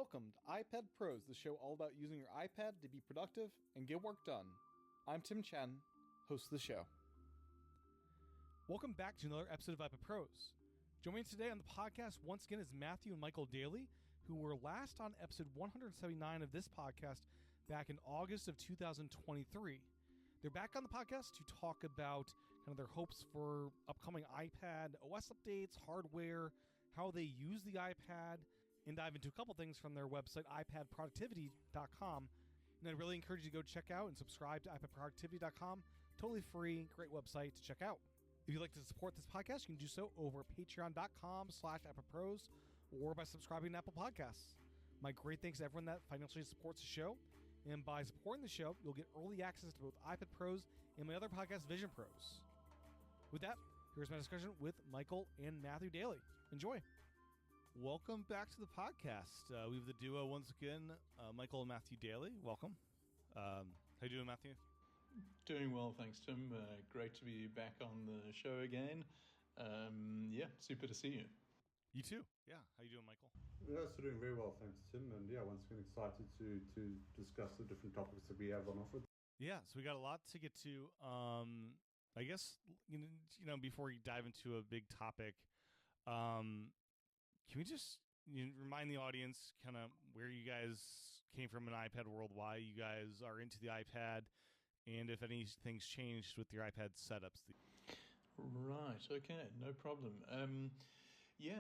Welcome to iPad Pros, the show all about using your iPad to be productive and get work done. I'm Tim Chen, host of the show. Welcome back to another episode of iPad Pros. Joining me today on the podcast once again is Matthew and Michael Daley, who were last on episode 179 of this podcast back in August of 2023. They're back on the podcast to talk about kind of their hopes for upcoming iPad OS updates, hardware, how they use the iPad, and dive into a couple things from their website, iPadProductivity.com. And I'd really encourage you to go check out and subscribe to iPadProductivity.com. Totally free, great website to check out. If you'd like to support this podcast, you can do so over at patreon.com/iPadPros or by subscribing to Apple Podcasts. My great thanks to everyone that financially supports the show. And by supporting the show, you'll get early access to both iPad Pros and my other podcast, Vision Pros. With that, here's my discussion with Michael and Matthew Daley. Enjoy. Welcome back to the podcast. We have the duo once again, Michael and Matthew Daley. Welcome. How you doing, Matthew? Doing well, thanks, Tim. Great to be back on the show again. Super to see you. You too. Yeah. How you doing, Michael? Yeah, so doing very well, thanks, Tim. And yeah, once again excited to discuss the different topics that we have on offer. Yeah, so we got a lot to get to. I guess, before we dive into a big topic, can we just remind the audience kind of where you guys came from in iPad world, why you guys are into the iPad, and if anything's changed with your iPad setups? Right, okay, no problem.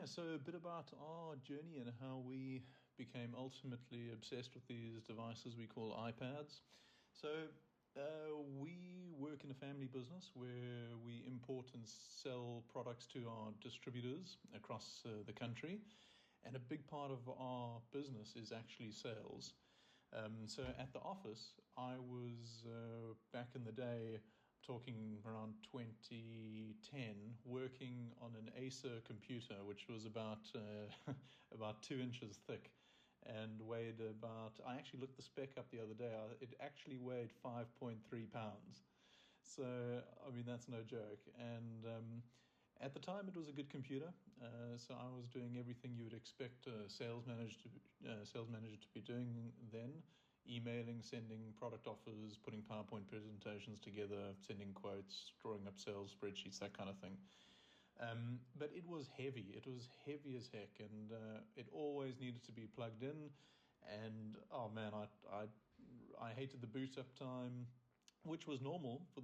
So a bit about our journey and how we became ultimately obsessed with these devices we call iPads. So we work in a family business where we import and sell products to our distributors across the country. And a big part of our business is actually sales. So at the office, I was back in the day, talking around 2010, working on an Acer computer, which was about 2 inches thick and weighed about, I actually looked the spec up the other day, it actually weighed 5.3 pounds. So, I mean, that's no joke. And at the time, it was a good computer. So I was doing everything you would expect a sales manager to be doing then. Emailing, sending product offers, putting PowerPoint presentations together, sending quotes, drawing up sales spreadsheets, that kind of thing. But it was heavy. It was heavy as heck, and it always needed to be plugged in. And oh man, I hated the boot up time, which was normal for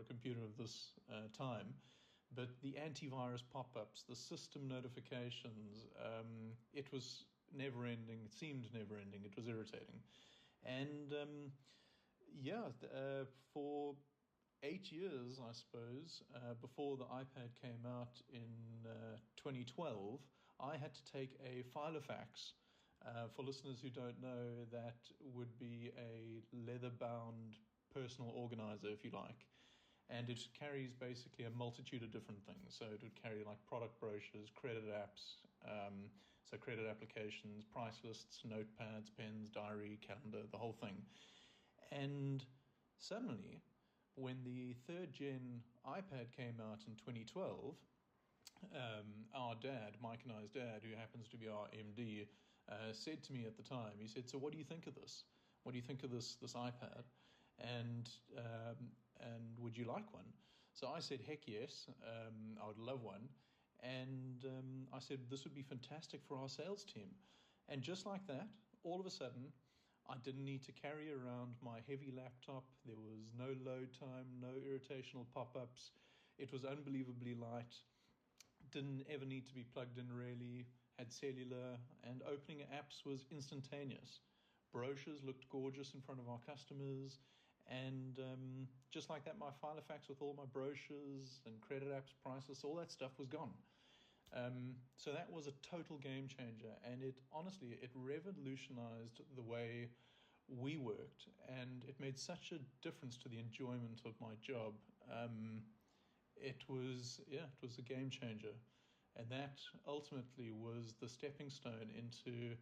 a computer of this time. But the antivirus pop-ups, the system notifications, it was never-ending. It seemed never-ending. It was irritating. And for 8 years, I suppose, before the iPad came out in 2012, I had to take a filofax. For listeners who don't know, that would be a leather-bound personal organizer, if you like. And it carries basically a multitude of different things. So it would carry like product brochures, credit apps, so credit applications, price lists, notepads, pens, diary, calendar, the whole thing. And suddenly, when the third gen iPad came out in 2012, our dad, Mike and I's dad, who happens to be our MD, said to me at the time, he said, "So what do you think of this? What do you think of this iPad? And would you like one?" So I said, heck yes, I would love one. And I said, this would be fantastic for our sales team. And just like that, all of a sudden, I didn't need to carry around my heavy laptop. There was no load time, no irritational pop-ups. It was unbelievably light. Didn't ever need to be plugged in really. Had cellular, and opening apps was instantaneous. Brochures looked gorgeous in front of our customers. And just like that, my filofax with all my brochures and credit apps, prices, all that stuff was gone. So that was a total game changer. And it revolutionized the way we worked. And it made such a difference to the enjoyment of my job. It was a game changer. And that ultimately was the stepping stone into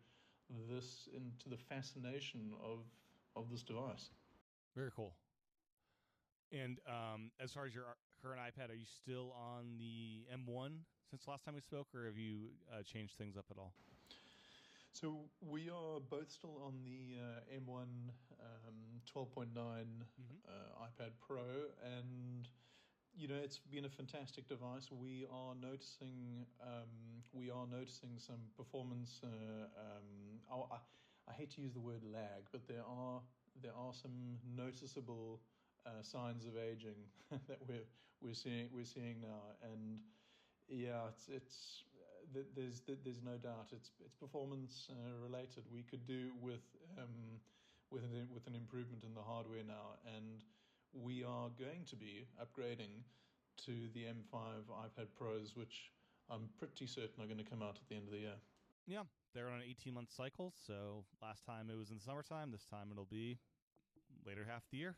the fascination of this device. Very cool. And as far as your current iPad, are you still on the M1 since last time we spoke, or have you changed things up at all? So we are both still on the M1 12.9 iPad Pro, and it's been a fantastic device. We are noticing some performance. I hate to use the word lag, but there are some noticeable signs of aging that we're seeing now, and yeah, there's no doubt it's performance related. We could do with an improvement in the hardware now, and we are going to be upgrading to the M5 iPad Pros, which I'm pretty certain are going to come out at the end of the year. Yeah, they're on an 18-month cycle, so last time it was in the summertime, this time it'll be later half of the year.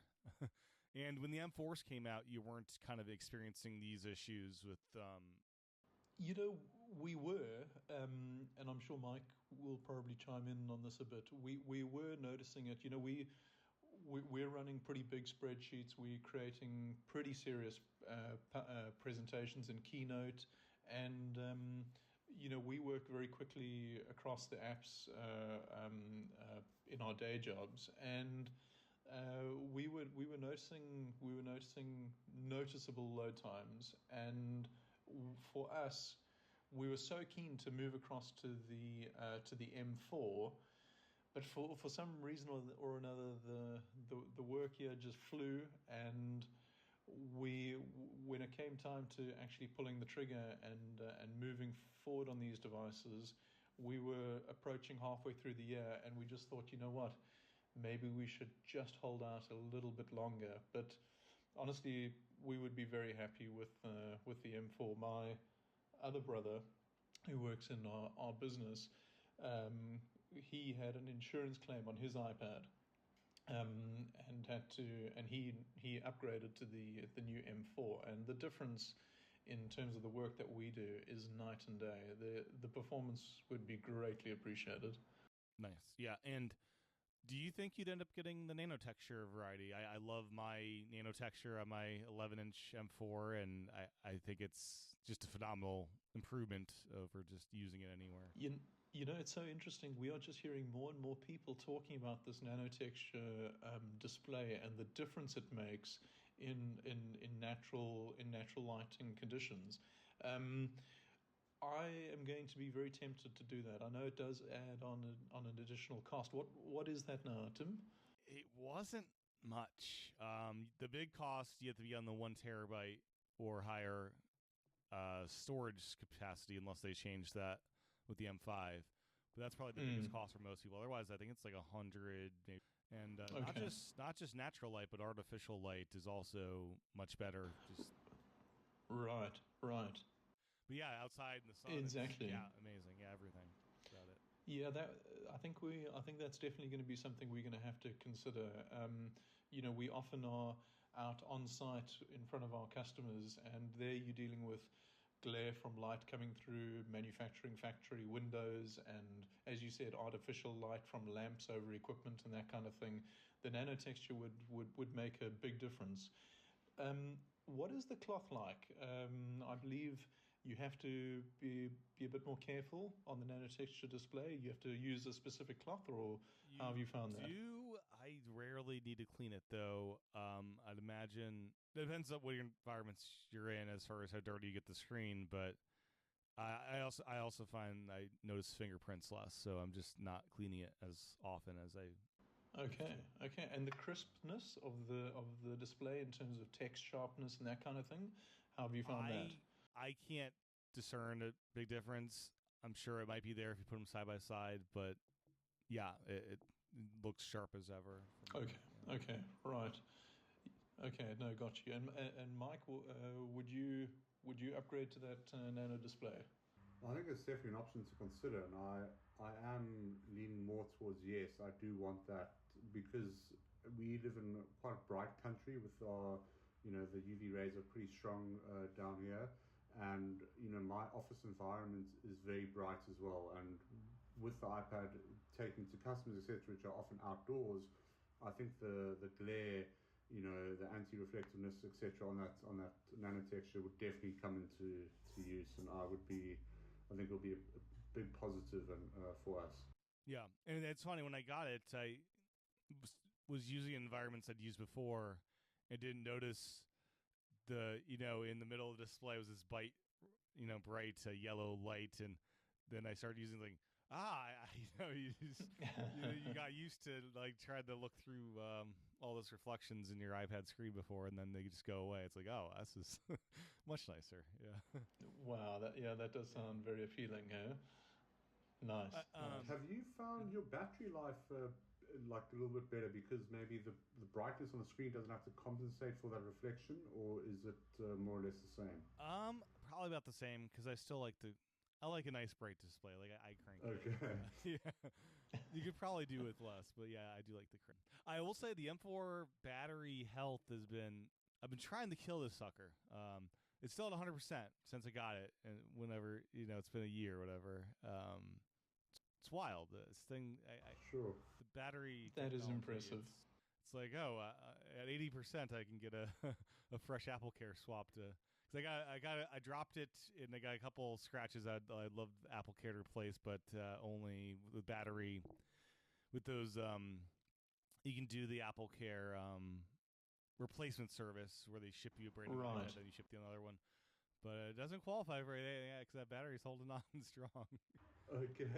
And when the M4s came out, you weren't kind of experiencing these issues with... We were, and I'm sure Mike will probably chime in on this a bit. We were noticing it. We're running pretty big spreadsheets. We're creating pretty serious presentations in Keynote, and we work very quickly across the apps in our day jobs, and we were noticing noticeable load times, and for us, we were so keen to move across to the M4, but for some reason or another, the work here just flew, and when it came time to actually pulling the trigger and moving forward on these devices, we were approaching halfway through the year, and we just thought, you know what, maybe we should just hold out a little bit longer. But honestly, we would be very happy with the M4. My other brother, who works in our business, he had an insurance claim on his iPad, and he upgraded to the new M4, and the difference in terms of the work that we do is night and day. The performance would be greatly appreciated. Nice, yeah. And do you think you'd end up getting the nano texture variety? I love my nano texture on my 11-inch M4, and I think it's just a phenomenal improvement over just using it anywhere. It's so interesting. We are just hearing more and more people talking about this nano texture display and the difference it makes in natural lighting conditions. I am going to be very tempted to do that. I know it does add on an additional cost. What is that now, Tim? It wasn't much. The big cost, you have to be on the 1 terabyte or higher storage capacity, unless they change that with the M5. But that's probably the biggest cost for most people. Otherwise, I think it's like 100 maybe. And okay. not just natural light, but artificial light is also much better. Just right. But yeah, outside in the sun, exactly. Yeah, amazing. Yeah, everything about it. Yeah, I think that's definitely going to be something we're going to have to consider. We often are out on site in front of our customers, and there you're dealing with glare from light coming through manufacturing factory windows, and as you said, artificial light from lamps over equipment and that kind of thing. The nano texture would make a big difference. What is the cloth like? I believe you have to be a bit more careful on the nano texture display. You have to use a specific cloth, or how have you found that? I rarely need to clean it, though. I'd imagine it depends on what your environments you're in as far as how dirty you get the screen. But I also find I notice fingerprints less, so I'm just not cleaning it as often as I. Okay. And the crispness of the display in terms of text sharpness and that kind of thing, how have you found that? I can't discern a big difference. I'm sure it might be there if you put them side by side, but yeah, it looks sharp as ever. Okay, right. Okay, no, got you. And Mike, would you upgrade to that nano display? I think it's definitely an option to consider, and I am leaning more towards yes. I do want that because we live in quite a bright country with our, the UV rays are pretty strong down here, and my office environment is very bright as well. And with the iPad taken to customers, etc., which are often outdoors, I think the glare, the anti-reflectiveness, etc., on that nano texture would definitely come into use, and I think it'll be a big positive for us. Yeah, and it's funny, when I got it, I was using environments I'd used before and didn't notice in the middle of the display was this bright yellow light, and then I started using you got used to trying to look through all those reflections in your iPad screen before, and then they just go away. It's like, oh, this is much nicer. Yeah. Wow, that does sound very appealing, eh? Nice. Have you found your battery life like a little bit better because maybe the brightness on the screen doesn't have to compensate for that reflection, or is it more or less the same? Probably about the same, because I like a nice bright display. Like I crank it. Okay. Yeah. You could probably do with less, but yeah, I do like the crank. I will say the M4 battery health I've been trying to kill this sucker. It's still at 100% since I got it, and whenever it's been a year or whatever. It's wild. This thing, Sure. the battery. That is impressive. It's like, at 80%, I can get a a fresh AppleCare swap to. Cause I dropped it, and I got a couple scratches I'd love AppleCare to replace, but only with battery. With those, you can do the AppleCare replacement service where they ship you a brand new one, and then you ship the another one. But it doesn't qualify for anything because that battery's holding on strong. Okay.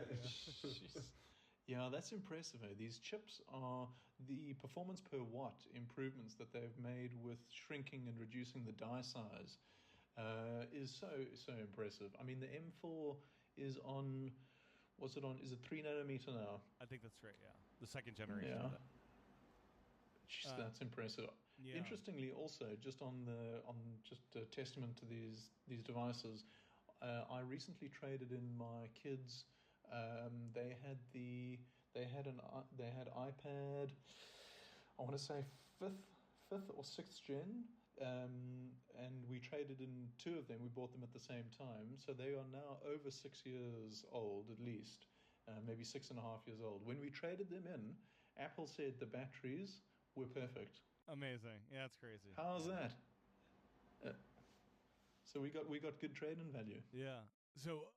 Yeah, that's impressive. These chips are the performance per watt improvements that they've made with shrinking and reducing the die size is so impressive. I mean, the M4 is on. What's it on? Is it 3 nanometer now? I think that's right. Yeah, the second generation. Yeah. Of that. That's impressive. Yeah. Interestingly, also just a testament to these devices, I recently traded in my kids. They had iPad. I want to say fifth or sixth gen, and we traded in two of them. We bought them at the same time, so they are now over 6 years old at least, maybe 6.5 years old. When we traded them in, Apple said the batteries were perfect. Amazing. Yeah, that's crazy. How's that? So we got good trade-in value. Yeah. So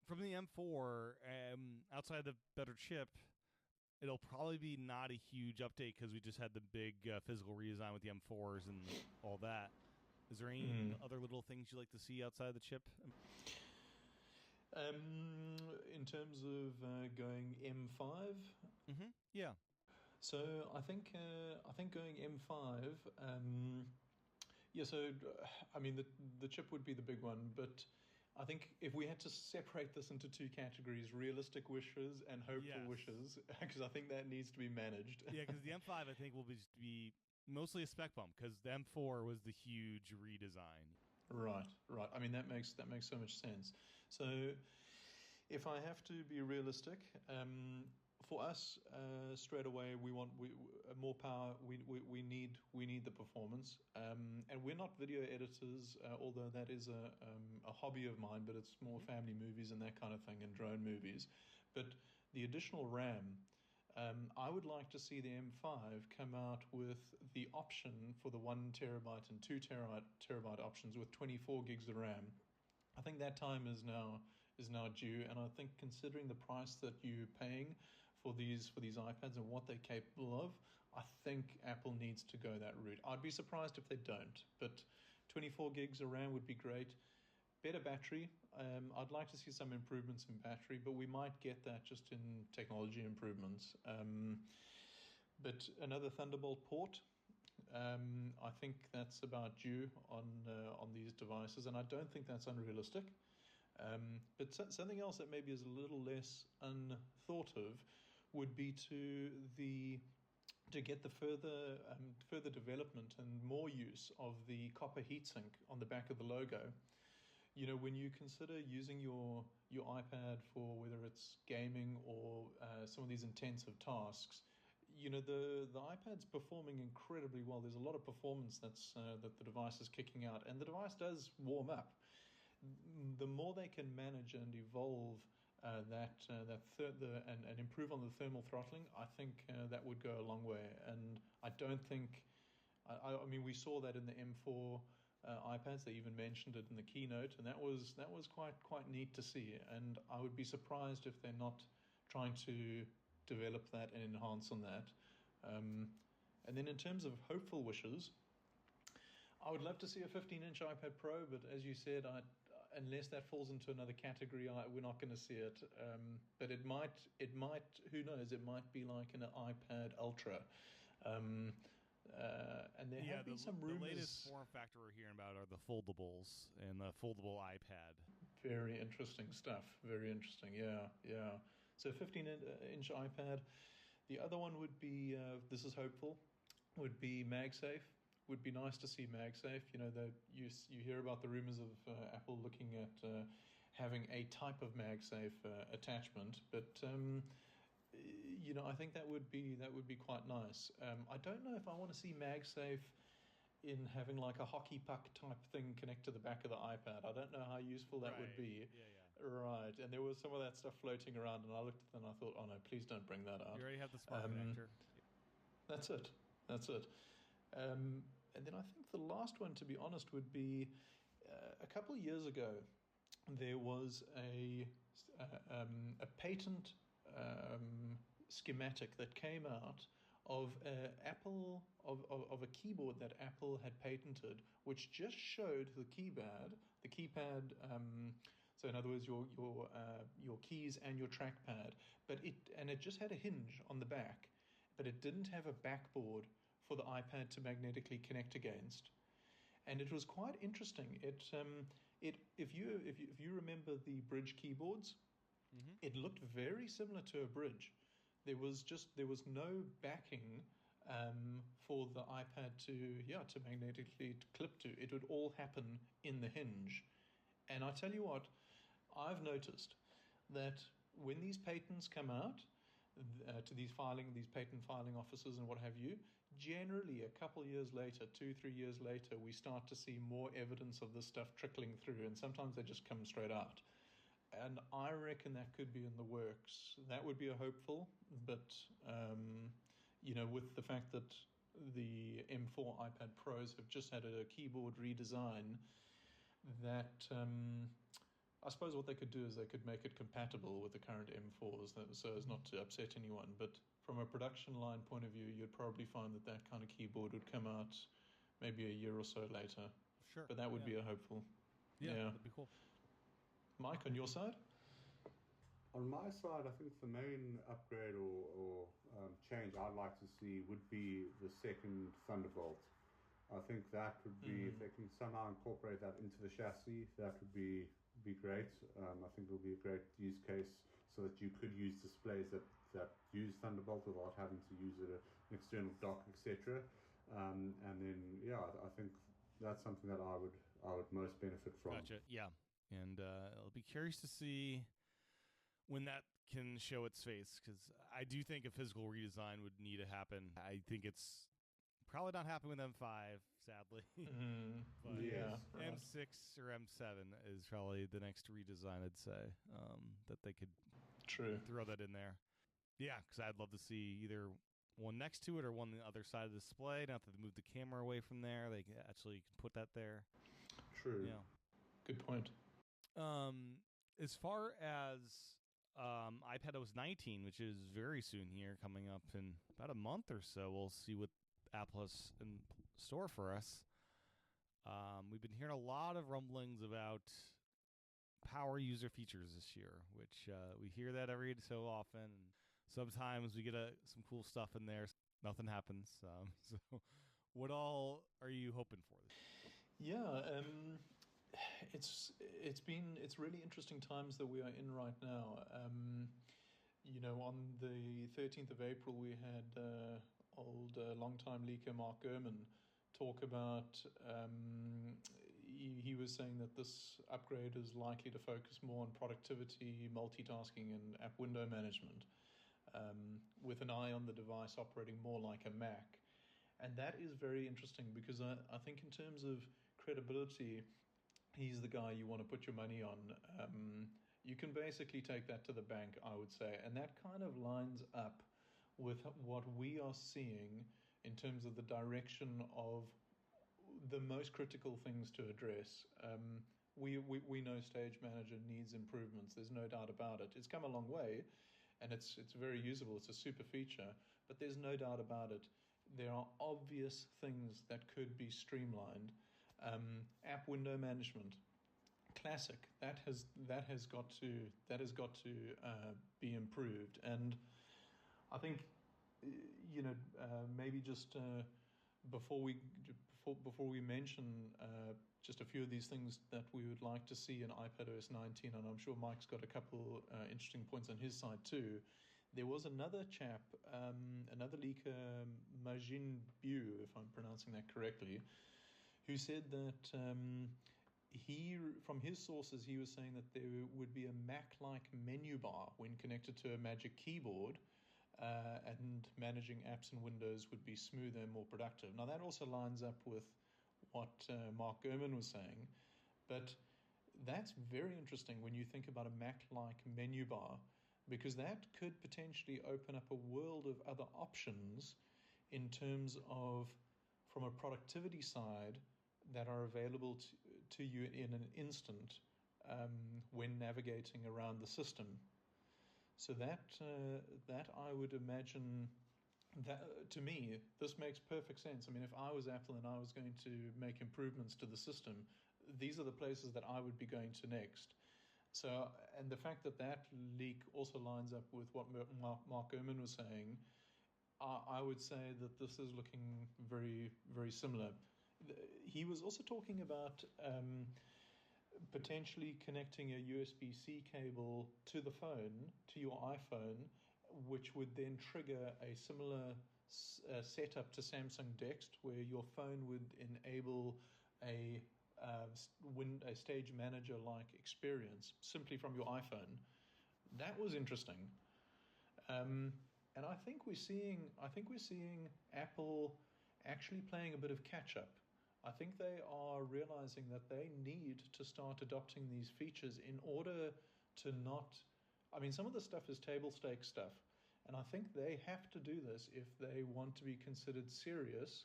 from the M4, outside the better chip, it'll probably be not a huge update because we just had the big physical redesign with the M4s and all that. Is there any other little things you like to see outside the chip? In terms of going M5. Yeah. So I think going M5. So I mean the chip would be the big one, but I think if we had to separate this into two categories, realistic wishes and hopeful wishes, because I think that needs to be managed. Yeah, because the M5 I think will be mostly a spec bump because the M4 was the huge redesign. Right. I mean that makes so much sense. So if I have to be realistic, for us, straight away, we want more power. We need the performance, and we're not video editors. Although that is a hobby of mine, but it's more family movies and that kind of thing, and drone movies. But the additional RAM, I would like to see the M5 come out with the option for the 1 terabyte and 2 terabyte options with 24 gigs of RAM. I think that time is now due, and I think considering the price that you're paying for these iPads and what they're capable of, I think Apple needs to go that route. I'd be surprised if they don't, but 24 gigs of RAM would be great. Better battery. I'd like to see some improvements in battery, but we might get that just in technology improvements. But another Thunderbolt port, I think that's about due on these devices, and I don't think that's unrealistic. But something else that maybe is a little less unthought of would be to get the further development and more use of the copper heatsink on the back of the logo. You know, when you consider using your iPad for whether it's gaming or some of these intensive tasks, you know, the iPad's performing incredibly well. There's a lot of performance that the device is kicking out, and the device does warm up. The more they can manage and evolve and improve on the thermal throttling, I think that would go a long way. And I don't think, I mean, we saw that in the M4 iPads. They even mentioned it in the keynote, and that was quite neat to see. And I would be surprised if they're not trying to develop that and enhance on that. And then in terms of hopeful wishes, I would love to see a 15-inch iPad Pro, but as you said, unless that falls into another category, we're not going to see it. But it might. Who knows? It might be like an iPad Ultra. And there have been some rumors. The latest form factor we're hearing about are the foldables and the foldable iPad. Very interesting stuff. Very interesting. Yeah. So 15-inch iPad. The other one would be, this is hopeful, would be MagSafe. Would be nice to see MagSafe. You know, you hear about the rumors of Apple looking at having a type of MagSafe attachment, but you know, I think that would be quite nice. I don't know if I want to see MagSafe in having like a hockey puck type thing connect to the back of the iPad. I don't know how useful that would be. Yeah. Right, and there was some of that stuff floating around, and I looked at it and I thought, oh no, please don't bring that out. You already have the smart connector. That's it. And then I think the last one, to be honest, would be a couple of years ago, there was a patent schematic that came out of a keyboard that Apple had patented, which just showed the keypad. So in other words, your keys and your trackpad, but it just had a hinge on the back, but it didn't have a backboard for the iPad to magnetically connect against, and it was quite interesting. If you remember the Bridge keyboards, it looked very similar to a Bridge. There was no backing for the iPad to magnetically clip to. It would all happen in the hinge, and I tell you what, I've noticed that when these patents come out to these patent filing offices and what have you, generally a couple years later, 2-3 years later, we start to see more evidence of this stuff trickling through, and sometimes they just come straight out. And I reckon that could be in the works. That would be a hopeful, but you know, with the fact that the M4 iPad Pros have just had a keyboard redesign, that I suppose what they could do is they could make it compatible with the current M4s, so as not to upset anyone. But from a production line point of view, you'd probably find that kind of keyboard would come out maybe a year or so later. Sure. But that would be a hopeful. Yeah, that'd be cool. Mike, on your side? On my side, I think the main upgrade or change I'd like to see would be the second Thunderbolt. I think that would be, if they can somehow incorporate that into the chassis, that would be great. I think it would be a great use case so that you could use displays that use Thunderbolt without having to use an external dock, etc. And then, I think that's something that I would most benefit from. Gotcha. Yeah, and I'll be curious to see when that can show its face, because I do think a physical redesign would need to happen. I think it's probably not happening with M5, sadly. But M6 or M7 is probably the next redesign, I'd say, that they could throw that in there. Yeah, because I'd love to see either one next to it or one on the other side of the display. Not that they move the camera away from there. They can actually put that there. True. Yeah. Good point. As far as iPadOS 19, which is very soon here, coming up in about a month or so, we'll see what Apple has in store for us. We've been hearing a lot of rumblings about power user features this year, which we hear that every so often. And sometimes we get some cool stuff in there. Nothing happens. So what all are you hoping for? It's really interesting times that we are in right now. On the 13th of April, we had long-time leaker Mark Gurman talk about. He was saying that this upgrade is likely to focus more on productivity, multitasking, and app window management, with an eye on the device operating more like a Mac. And that is very interesting because I think in terms of credibility, he's the guy you want to put your money on. You can basically take that to the bank, I would say. And that kind of lines up with what we are seeing in terms of the direction of the most critical things to address. We know Stage Manager needs improvements. There's no doubt about it. It's come a long way. and it's very usable. It's a super feature, but there's no doubt about it. There are obvious things that could be streamlined. App window management, classic. That has got to be improved. And I think maybe just before we mention just a few of these things that we would like to see in iPadOS 19, and I'm sure Mike's got a couple interesting points on his side too. There was another chap, another leaker, Majin Bu, if I'm pronouncing that correctly, who said that from his sources, he was saying that there would be a Mac-like menu bar when connected to a Magic Keyboard, and managing apps and windows would be smoother and more productive. Now, that also lines up with what Mark Gurman was saying, but that's very interesting when you think about a Mac-like menu bar, because that could potentially open up a world of other options in terms of, from a productivity side, that are available to you in an instant when navigating around the system. So that I would imagine, that to me, this makes perfect sense. I mean, if I was Apple and I was going to make improvements to the system, these are the places that I would be going to next. So, and the fact that leak also lines up with what Mark Gurman was saying, I would say that this is looking very, very similar. He was also talking about potentially connecting a USB-C cable to the phone, to your iPhone, which would then trigger a similar setup to Samsung Dext, where your phone would enable a stage manager-like experience simply from your iPhone. That was interesting, and I think we're seeing Apple actually playing a bit of catch-up. I think they are realizing that they need to start adopting these features in order to not. I mean, some of the stuff is table stakes stuff, and I think they have to do this if they want to be considered serious,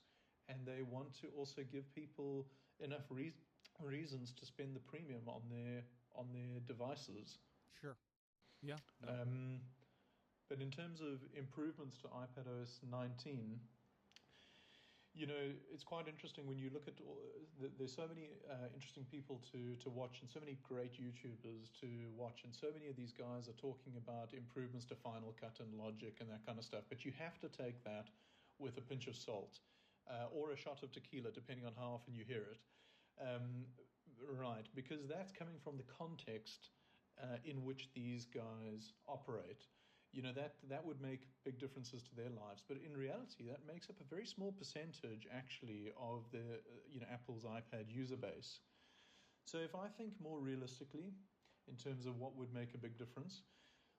and they want to also give people enough reasons to spend the premium on their devices. Sure. Yeah. No. But in terms of improvements to iPadOS 19, it's quite interesting when you look at there's so many interesting people to watch, and so many great YouTubers to watch, and so many of these guys are talking about improvements to Final Cut and Logic and that kind of stuff. But you have to take that with a pinch of salt, or a shot of tequila, depending on how often you hear it. Right, because that's coming from the context in which these guys operate. That would make big differences to their lives, but in reality, that makes up a very small percentage, actually, of the Apple's iPad user base. So if I think more realistically in terms of what would make a big difference,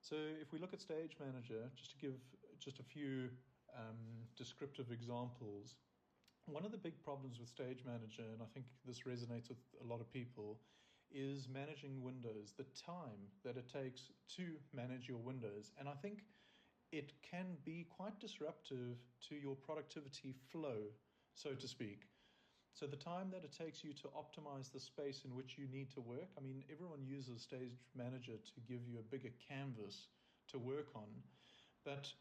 so if we look at Stage Manager, just to give just a few descriptive examples, one of the big problems with Stage Manager, and I think this resonates with a lot of people, is managing windows, the time that it takes to manage your windows. And I think it can be quite disruptive to your productivity flow, so to speak. So the time that it takes you to optimize the space in which you need to work, I mean, everyone uses Stage Manager to give you a bigger canvas to work on, but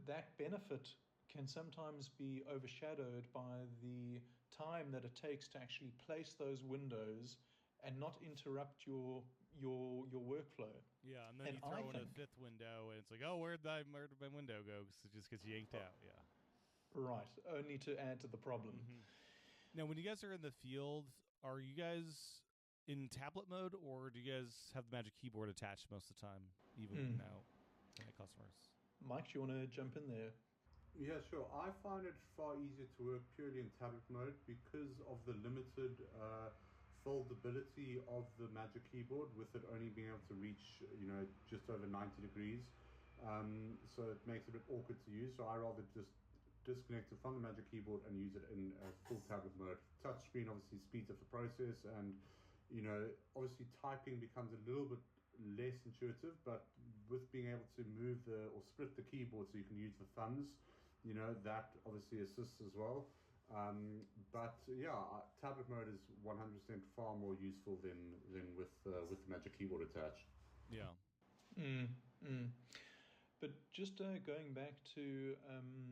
that benefit can sometimes be overshadowed by the time that it takes to actually place those windows and not interrupt your workflow. Yeah, and then you throw in a fifth window, and it's like, oh, where'd my window go? Because it just gets yanked out. Yeah. Right, only to add to the problem. Mm-hmm. Now, when you guys are in the field, are you guys in tablet mode, or do you guys have the Magic Keyboard attached most of the time, even now, customers? Mike, do you want to jump in there? Yeah, sure. I find it far easier to work purely in tablet mode because of the limited foldability of the Magic Keyboard, with it only being able to reach, just over 90 degrees. So it makes it a bit awkward to use. So I rather just disconnect it from the Magic Keyboard and use it in full tablet mode. Touchscreen obviously speeds up the process, and obviously typing becomes a little bit less intuitive, but with being able to move or split the keyboard so you can use the thumbs, that obviously assists as well. But yeah, tablet mode is 100% far more useful than with the Magic Keyboard attached. Yeah. Mm. But just going back to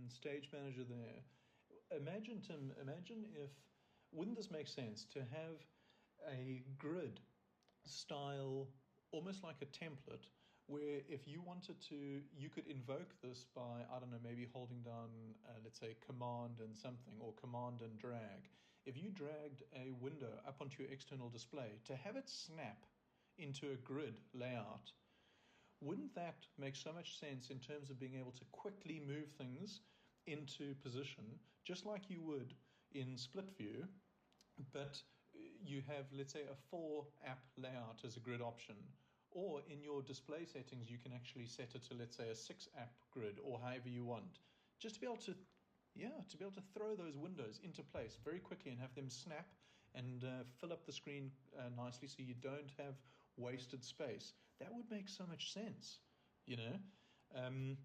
Stage Manager there, imagine, Tim, imagine if, wouldn't this make sense to have a grid style, almost like a template, where if you wanted to, you could invoke this by, I don't know, maybe holding down, let's say, Command and something, or Command and drag. If you dragged a window up onto your external display, to have it snap into a grid layout, wouldn't that make so much sense in terms of being able to quickly move things into position, just like you would in split view, but you have, let's say, a 4-app layout as a grid option. Or in your display settings, you can actually set it to, let's say, a 6-app grid, or however you want. Just to be able to, to be able to throw those windows into place very quickly and have them snap and fill up the screen nicely, so you don't have wasted space. That would make so much sense, you know.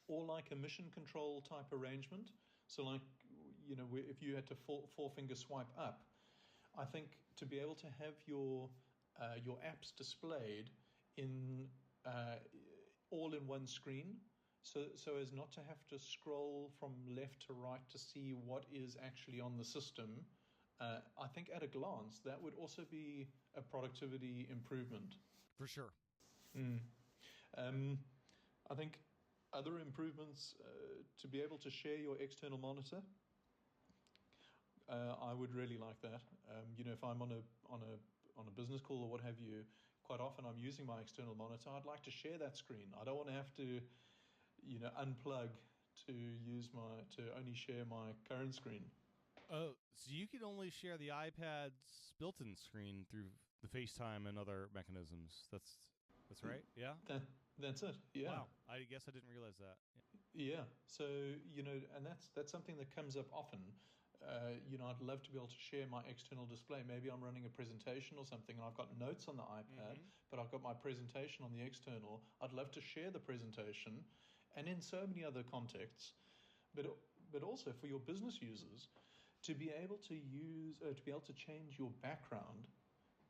Or like a mission control type arrangement. So like, you know, if you had to four-finger swipe up, I think to be able to have your apps displayed in all in one screen, so as not to have to scroll from left to right to see what is actually on the system. I think at a glance that would also be a productivity improvement. For sure. I think other improvements, to be able to share your external monitor, I would really like that. You know, if I'm on a business call or what have you, quite often I'm using my external monitor. I'd like to share that screen. I don't want to have to, you know, unplug to only share my current screen. Oh, so you can only share the iPad's built-in screen through the FaceTime and other mechanisms. That's right. Yeah. That's it. Yeah. Wow. I guess I didn't realize that. Yeah. So, you know, and that's something that comes up often. You know, I'd love to be able to share my external display. Maybe I'm running a presentation or something and I've got notes on the iPad, but I've got my presentation on the external. I'd love to share the presentation, and in so many other contexts, but also for your business users, to be able to change your background.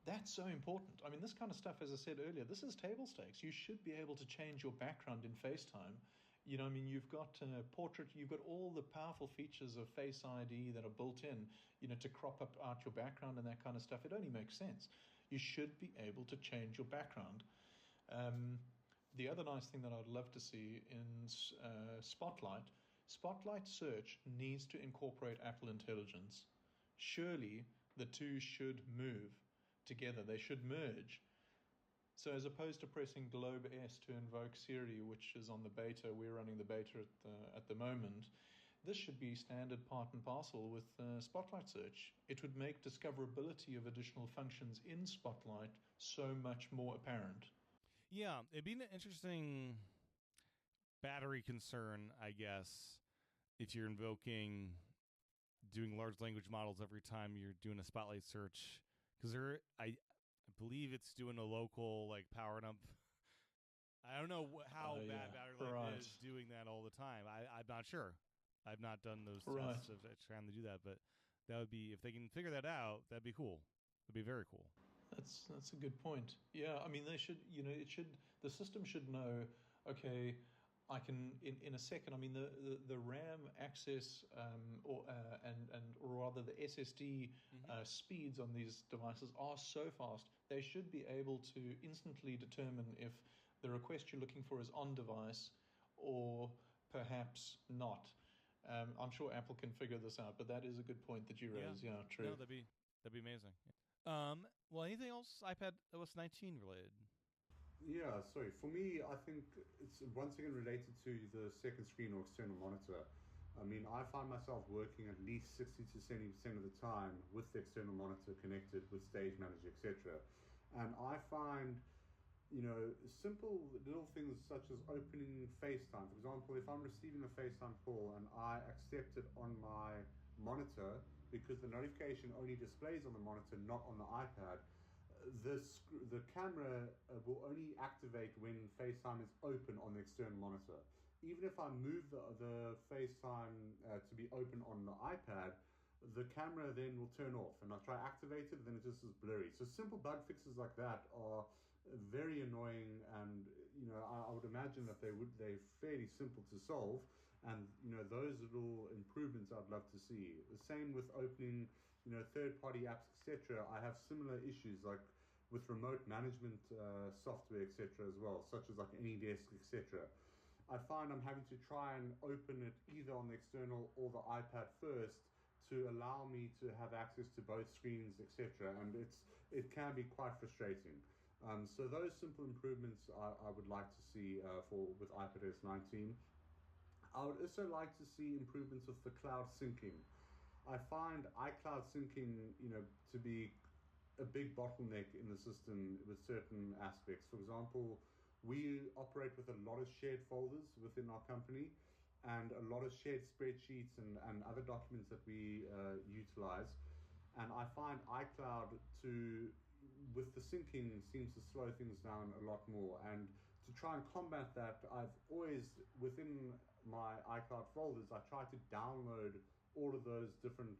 That's so important. I mean, this kind of stuff, as I said earlier, this is table stakes. You should be able to change your background in FaceTime. You know, I mean, you've got portrait, you've got all the powerful features of Face ID that are built in, you know, to crop out your background and that kind of stuff. It only makes sense. You should be able to change your background. The other nice thing that I'd love to see in Spotlight search needs to incorporate Apple Intelligence. Surely the two should move together. They should merge. So as opposed to pressing Globe S to invoke Siri, which is on the beta, we're running the beta at the moment, this should be standard part and parcel with Spotlight search. It would make discoverability of additional functions in Spotlight so much more apparent. Yeah, it'd be an interesting battery concern, I guess, if you're doing large language models every time you're doing a Spotlight search, because I believe it's doing a local, like, powering up. I don't know how bad battery life is doing that all the time. I'm not sure. I've not done those tests of trying to do that, but that would be, if they can figure that out, that'd be cool. It'd be very cool. That's a good point. Yeah, I mean, they should, you know, the system should know, okay, I can in a second. I mean, the RAM access or rather the SSD speeds on these devices are so fast. They should be able to instantly determine if the request you're looking for is on device or perhaps not. I'm sure Apple can figure this out, but that is a good point that you raised. Yeah, true. No, that'd be amazing. Well, anything else iPadOS 19 related? Yeah, sorry. For me, I think it's once again related to the second screen or external monitor. I mean, I find myself working at least 60 to 70% of the time with the external monitor connected with Stage Manager, etc. And I find, you know, simple little things such as opening FaceTime. For example, if I'm receiving a FaceTime call and I accept it on my monitor because the notification only displays on the monitor, not on the iPad, the camera will only activate when FaceTime is open on the external monitor. Even if I move the FaceTime to be open on the iPad, the camera then will turn off, and I'll try to activate it, then it just is blurry. So simple bug fixes like that are very annoying, and I would imagine that they're fairly simple to solve, and those little improvements I'd love to see. The same with opening third-party apps, etc. I have similar issues like with remote management software, etc. as well, such as like AnyDesk, etc. I find I'm having to try and open it either on the external or the iPad first to allow me to have access to both screens, etc. And it can be quite frustrating. So those simple improvements I would like to see with iPadOS 19. I would also like to see improvements with the cloud syncing. I find iCloud syncing, to be a big bottleneck in the system with certain aspects. For example, we operate with a lot of shared folders within our company and a lot of shared spreadsheets and other documents that we utilize. And I find iCloud with the syncing, seems to slow things down a lot more. And to try and combat that, I've always, within my iCloud folders, I try to download all of those different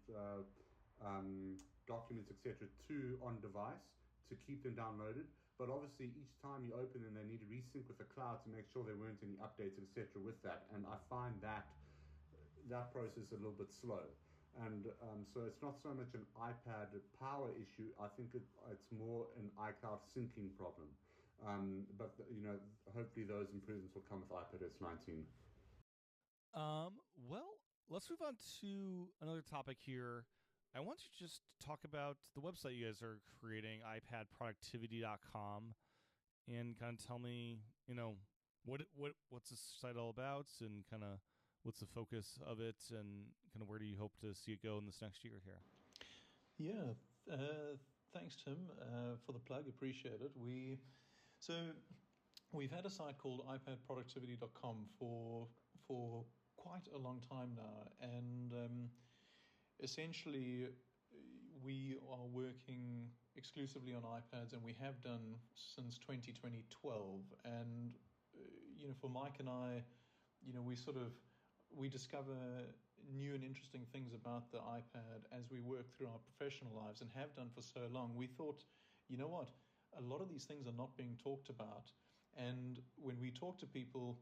documents, etc., to on device to keep them downloaded. But obviously, each time you open them, they need to resync with the cloud to make sure there weren't any updates, etc., with that. And I find that process a little bit slow. And so it's not so much an iPad power issue. I think it's more an iCloud syncing problem. But hopefully those improvements will come with iPadOS 19. Well, let's move on to another topic here. I want to just talk about the website you guys are creating, iPadProductivity.com, and kind of tell me, what's the site all about, and kind of what's the focus of it, and kind of where do you hope to see it go in this next year here? Yeah, thanks, Tim, for the plug. Appreciate it. We've had a site called iPadProductivity.com for quite a long time now, and essentially we are working exclusively on iPads, and we have done since 2012. And for Mike and I, we discover new and interesting things about the iPad as we work through our professional lives, and have done for so long. We thought, you know what, a lot of these things are not being talked about. And when we talk to people,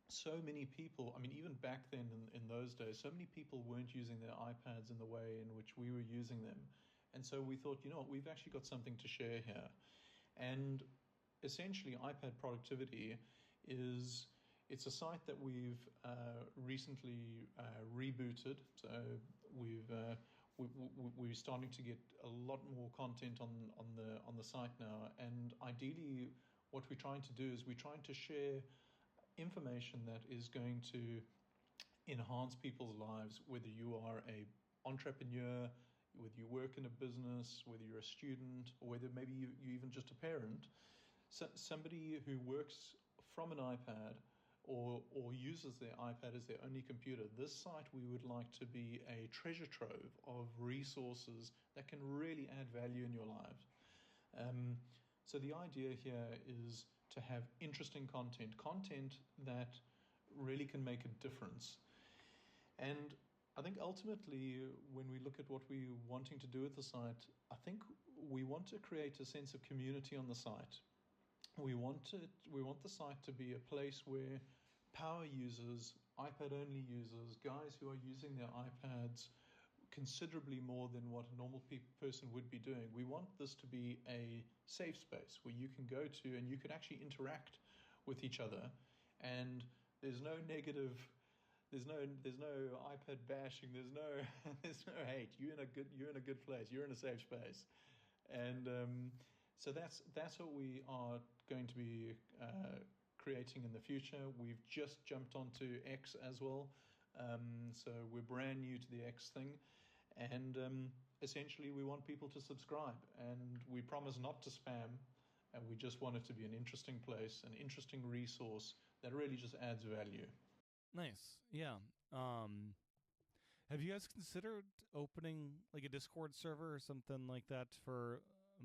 so many people, I mean, even back then in those days, so many people weren't using their iPads in the way in which we were using them. And so we thought, we've actually got something to share here. And essentially, iPad Productivity it's a site that we've recently rebooted. So we're starting to get a lot more content on the site now. And ideally, what we're trying to do is we're trying to share information that is going to enhance people's lives, whether you are an entrepreneur, whether you work in a business, whether you're a student, or whether maybe you're even just a parent. So somebody who works from an iPad or uses their iPad as their only computer, this site we would like to be a treasure trove of resources that can really add value in your lives. So the idea here is to have interesting content that really can make a difference. And I think ultimately, when we look at what we're wanting to do with the site, I think we want to create a sense of community on the site. We want the site to be a place where power users, iPad-only users, guys who are using their iPads considerably more than what a normal person would be doing. We want this to be a safe space where you can go to and you can actually interact with each other, and there's no negative, there's no iPad bashing, there's no hate. You're in a good place. You're in a safe space, and so that's what we are going to be creating in the future. We've just jumped onto X as well, so we're brand new to the X thing. And essentially, we want people to subscribe, and we promise not to spam, and we just want it to be an interesting place, an interesting resource that really just adds value. Nice. Yeah. Have you guys considered opening like a Discord server or something like that for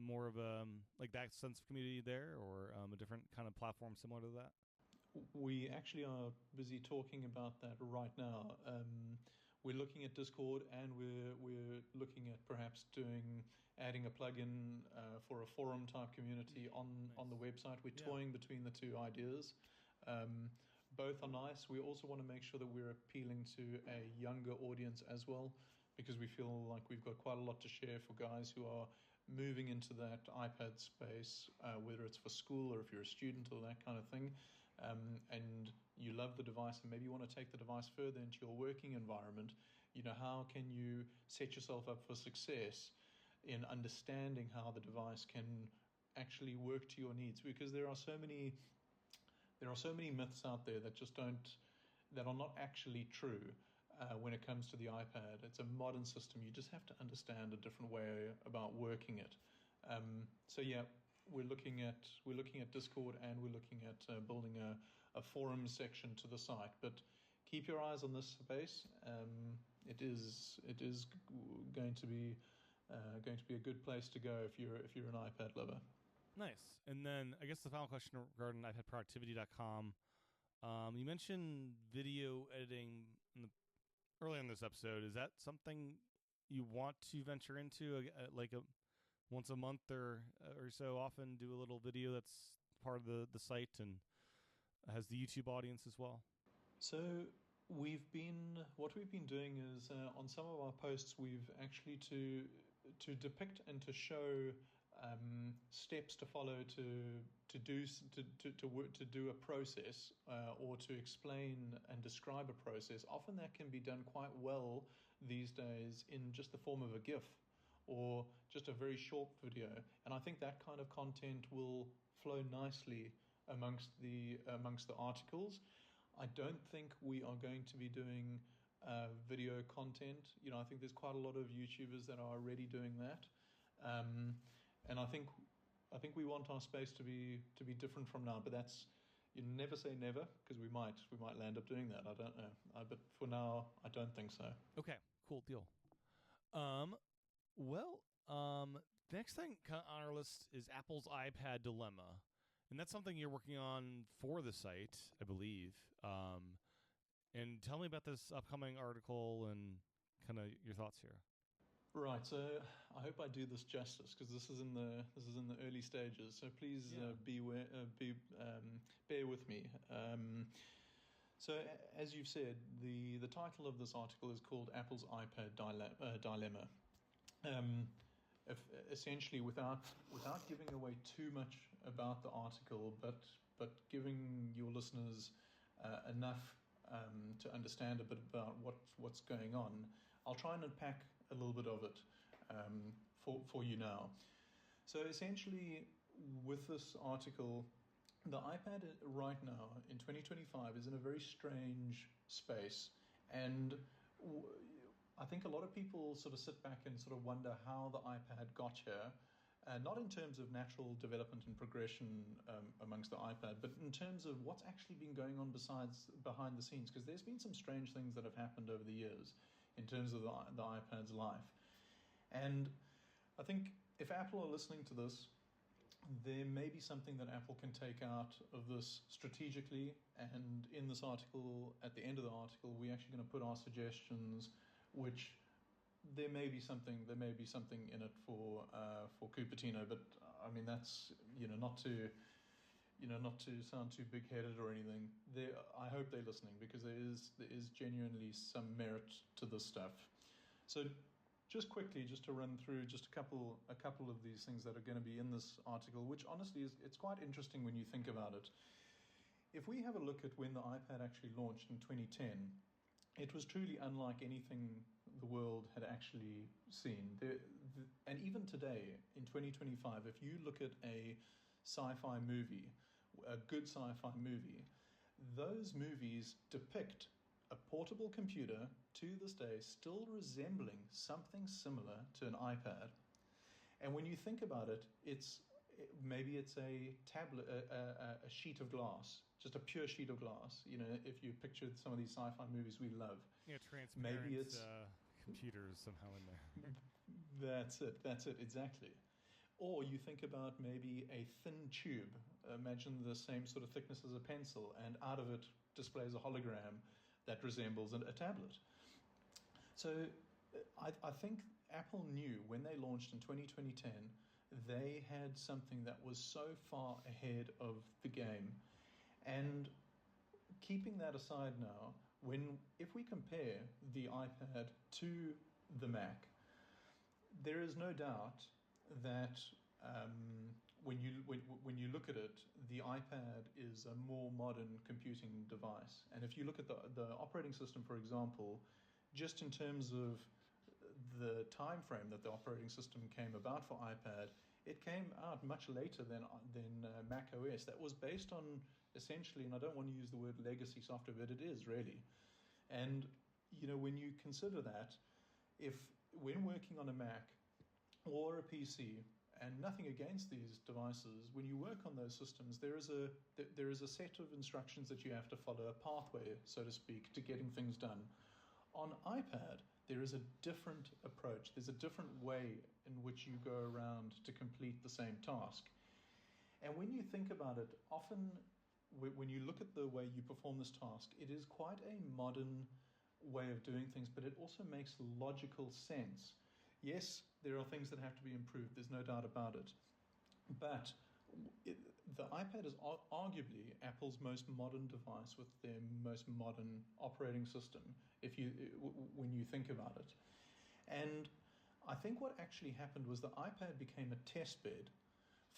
more of a like that sense of community there, or a different kind of platform similar to that? We actually are busy talking about that right now. we're looking at Discord, and we're looking at perhaps adding a plugin for a forum type community on the website. We're toying between the two ideas. Both are nice. We also want to make sure that we're appealing to a younger audience as well, because we feel like we've got quite a lot to share for guys who are moving into that iPad space, whether it's for school or if you're a student or that kind of thing, and you love the device and maybe you want to take the device further into your working environment. How can you set yourself up for success in understanding how the device can actually work to your needs? Because there are so many myths out there that are not actually true when it comes to the iPad. It's a modern system. You just have to understand a different way about working it. We're looking at Discord, and we're looking at building a forum section to the site. But keep your eyes on this space. It is going to be a good place to go if you're an iPad lover. Nice. And then I guess the final question regarding iPadProductivity.com. You mentioned video editing early in this episode. Is that something you want to venture into, once a month or so often, do a little video that's part of the site and has the YouTube audience as well? So what we've been doing is on some of our posts, we've actually to depict and to show steps to follow to do a process or to explain and describe a process. Often that can be done quite well these days in just the form of a GIF or just a very short video, and I think that kind of content will flow nicely amongst the articles. I don't think we are going to be doing video content. I think there's quite a lot of YouTubers that are already doing that. And I think we want our space to be different from now, but that's, you never say never, because we might land up doing that. I don't know, but for now, I don't think so. Okay, cool deal. Next thing on our list is Apple's iPad dilemma, and that's something you're working on for the site, I believe. And tell me about this upcoming article and kind of your thoughts here. Right, so I hope I do this justice, because this is in the early stages. So please bear with me. So as you've said, the title of this article is called Apple's iPad Dilemma. Essentially, without giving away too much about the article, but giving your listeners enough to understand a bit about what's going on, I'll try and unpack a little bit of it for you now. So essentially, with this article, the iPad right now in 2025 is in a very strange space, and I think a lot of people sort of sit back and sort of wonder how the iPad got here, not in terms of natural development and progression amongst the iPad, but in terms of what's actually been going on behind the scenes, because there's been some strange things that have happened over the years in terms of the iPad's life. And I think if Apple are listening to this, there may be something that Apple can take out of this strategically. And in this article, at the end of the article, we're actually going to put our suggestions, which there may be something in it for Cupertino. But I mean, that's not to sound too big-headed or anything. I hope they're listening, because there is genuinely some merit to this stuff. So just quickly, just to run through just a couple of these things that are going to be in this article, which honestly it's quite interesting when you think about it. If we have a look at when the iPad actually launched in 2010, it was truly unlike anything the world had actually seen. And even today, in 2025, if you look at a sci-fi movie, a good sci-fi movie, those movies depict a portable computer to this day still resembling something similar to an iPad. And when you think about it, maybe it's a tablet, a sheet of glass, just a pure sheet of glass. If you picture some of these sci-fi movies we love. Yeah, transparent maybe it's computers somehow in there. That's it, exactly. Or you think about maybe a thin tube. Imagine the same sort of thickness as a pencil, and out of it displays a hologram that resembles a tablet. So I think Apple knew when they launched in 2010, they had something that was so far ahead of the game. And keeping that aside now, if we compare the iPad to the Mac, there is no doubt that when you look at it, the iPad is a more modern computing device. And if you look at the operating system, for example, just in terms of the time frame that the operating system came about for iPad, it came out much later than Mac OS. That was based on essentially, and I don't want to use the word legacy software, but it is really. And when you consider that, when working on a Mac or a PC, and nothing against these devices, when you work on those systems, there is a set of instructions that you have to follow, a pathway, so to speak, to getting things done. On iPad, there is a different approach. There's a different way in which you go around to complete the same task. And when you think about it, often when you look at the way you perform this task, it is quite a modern way of doing things, but it also makes logical sense. Yes, there are things that have to be improved, there's no doubt about it. But the iPad is arguably Apple's most modern device with their most modern operating system, when you think about it. And I think what actually happened was the iPad became a test bed